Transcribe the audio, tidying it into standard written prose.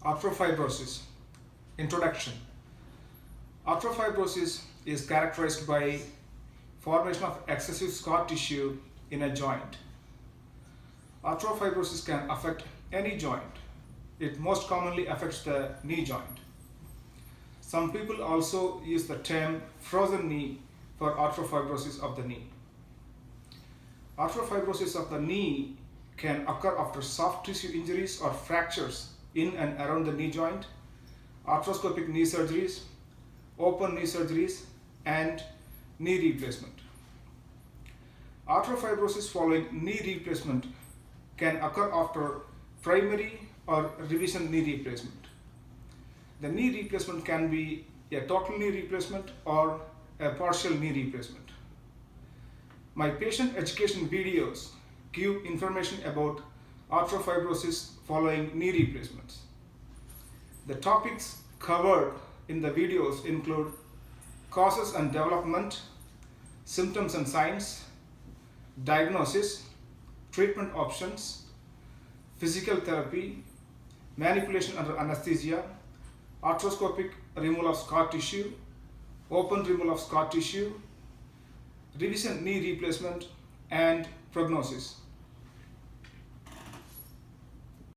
Arthrofibrosis. Introduction. Arthrofibrosis is characterized by formation of excessive scar tissue in a joint. Arthrofibrosis can affect any joint. It most commonly affects the knee joint. Some people also use the term frozen knee for arthrofibrosis of the knee. Arthrofibrosis of the knee can occur after soft tissue injuries or fractures in and around the knee joint, arthroscopic knee surgeries, open knee surgeries, and knee replacement. Arthrofibrosis following knee replacement can occur after primary or revision knee replacement. The knee replacement can be a total knee replacement or a partial knee replacement. My patient education videos give information about arthrofibrosis following knee replacements. The topics covered in the videos include causes and development, symptoms and signs, diagnosis, treatment options, physical therapy, manipulation under anesthesia, arthroscopic removal of scar tissue, open removal of scar tissue, revision knee replacement, and prognosis.